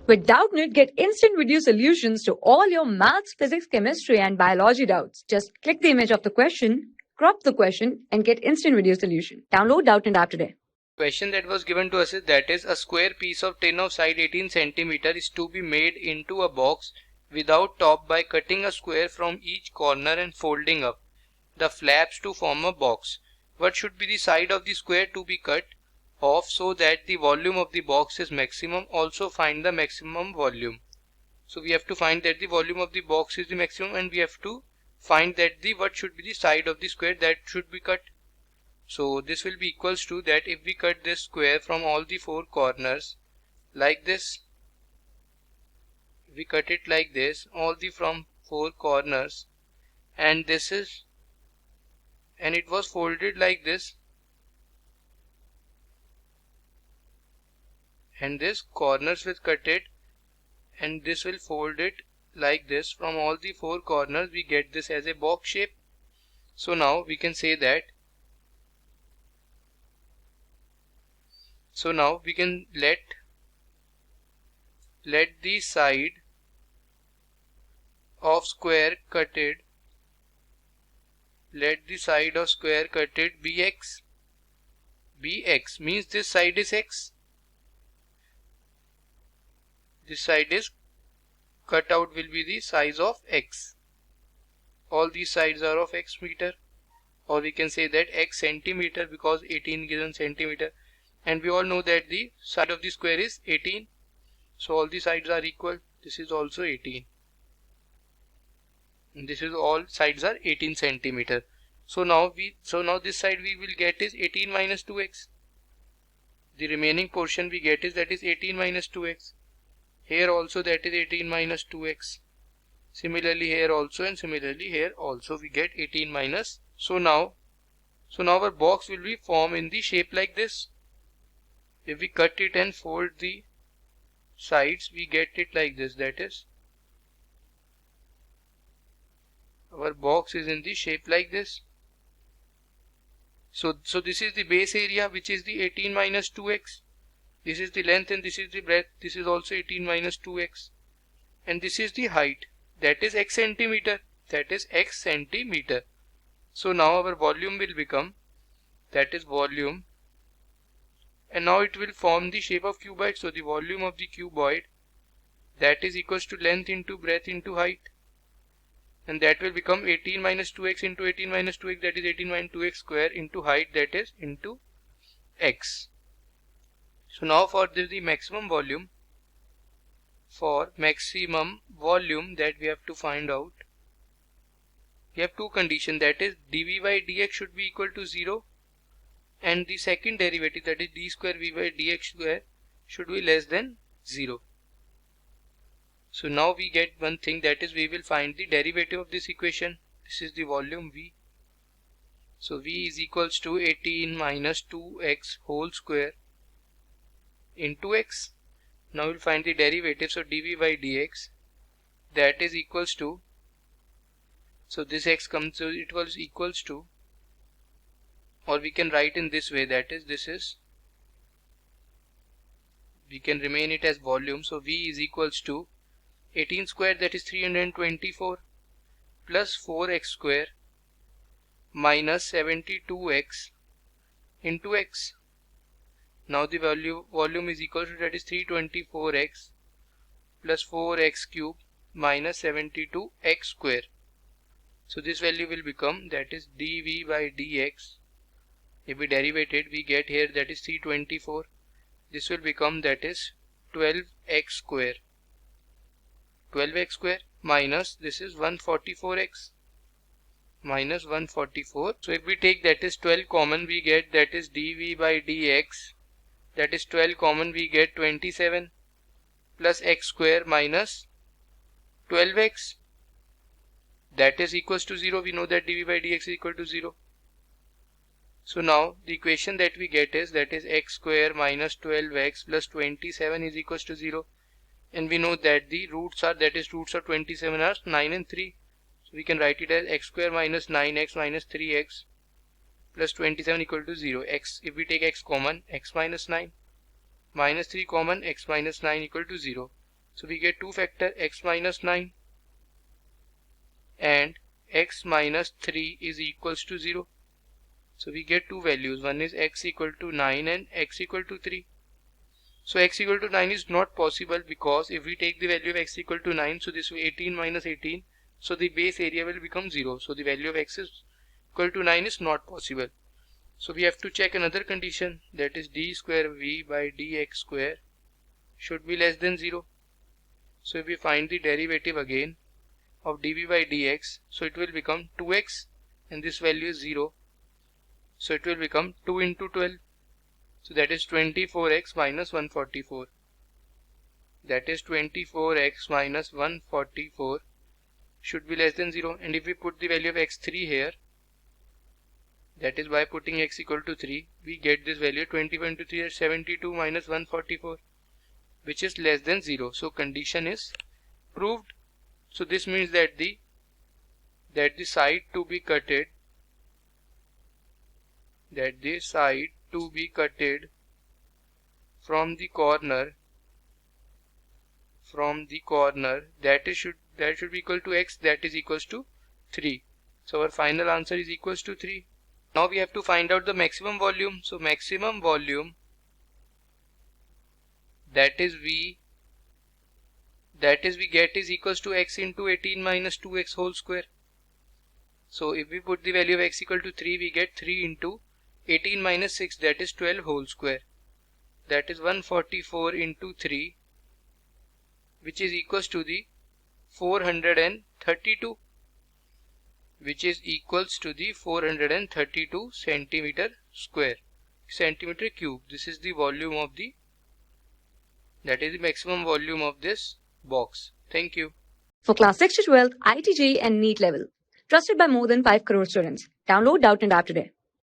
With Doubtnut, get instant video solutions to all your maths, physics, chemistry, and biology doubts. Just click the image of the question, crop the question, and get instant video solution. Download Doubtnut app today. Question that was given to us is that is a square piece of tin of side 18 cm is to be made into a box without top by cutting a square from each corner and folding up the flaps to form a box. What should be the side of the square to be cut off so that the volume of the box is maximum? Also find the maximum volume. So we have to find that the volume of the box is the maximum, and we have to find that the what should be the side of the square that should be cut. So this will be equals to that if we cut this square from all the four corners like this, we cut it like this, all the from four corners, and this is, and it was folded like this, and this corners will cut it, and this will fold it like this from all the four corners. We get this as a box shape. So now we can say that, so now we can let the side of square cutted, let the side of square cutted be x. X means this side is x. This side is cut out will be the size of x. All these sides are of x meter, or we can say that x centimeter, because 18 given centimeter, and we all know that the side of the square is 18. So all the sides are equal. This is also 18. And this is all sides are 18 centimeter. So now this side we will get is 18 minus 2x. The remaining portion we get is that is 18 minus 2x. Here also that is 18 minus 2x. Similarly here also, and similarly here also we get 18 minus. So now our box will be formed in the shape like this. If we cut it and fold the sides, we get it like this. That is, our box is in the shape like this. So this is the base area, which is the 18 minus 2x. This is the length and this is the breadth. This is also 18 minus 2x. And this is the height. That is x centimeter. That is x centimeter. So now our volume will become, that is volume. And now it will form the shape of cuboid. So the volume of the cuboid, that is equals to length into breadth into height. And that will become 18 minus 2x into 18 minus 2x, that is 18 minus 2x square, into height, that is into x. So now for the maximum volume, that we have to find out, we have two conditions, that is dv by dx should be equal to 0, and the second derivative, that is d square v by dx square, should be less than 0. So now we get one thing, that is we will find the derivative of this equation. This is the volume v. So v is equals to 18 minus 2x whole square into x. Now we'll find the derivative. So dv by dx, that is equals to, so this x comes, so it was equals to, or we can write in this way, that is we can remain it as volume. So v is equals to 18 square, that is 324, plus 4x square minus 72x into x. Now the volume is equal to, that is 324x plus 4x cube minus 72x square. So this value will become, that is dv by dx. If we derivate it, we get here, that is 324. This will become, that is 12x square. 12x square minus, this is 144x minus 144. So if we take, that is 12 common, we get, that is dv by dx, that is 12 common, we get 27 plus x square minus 12x, that is equals to 0. We know that dv by dx is equal to 0. So now the equation that we get is, that is x square minus 12x plus 27 is equals to 0. And we know that the roots are, that is roots of 27 are 9 and 3. So we can write it as x square minus 9x minus 3x plus 27 equal to 0. X, if we take x common, x minus 9 minus 3 common, x minus 9 equal to 0. So we get two factor x minus 9 and x minus 3 is equals to 0. So we get two values. One is x equal to 9 and x equal to 3. So x equal to 9 is not possible because if we take the value of x equal to 9, so this way 18 minus 18, so the base area will become 0. So the value of x is equal to 9 is not possible. So we have to check another condition, that is d square v by dx square should be less than 0. So if we find the derivative again of dv by dx, so it will become 2x and this value is 0. So it will become 2 into 12. So that is 24x minus 144. That is 24x minus 144 should be less than 0. And if we put the value of x3 here, that is by putting x equal to 3, we get this value 24 into 3 is 72 minus 144, which is less than 0. So condition is proved. So this means that the side to be cutted, from the corner that should be equal to x, that is equals to 3. So our final answer is equals to 3. Now we have to find out the maximum volume. So maximum volume, that is we get is equals to x into 18 minus 2x whole square. So if we put the value of x equal to 3, we get 3 into 18 minus 6, that is 12 whole square. That is 144 into 3, which is equals to the 432, which is equals to the 432 centimeter cube. This is the volume of that is the maximum volume of this box. Thank you. For class 6 to 12, IIT JEE and NEET level. Trusted by more than 5 crore students. Download Doubtnut app today.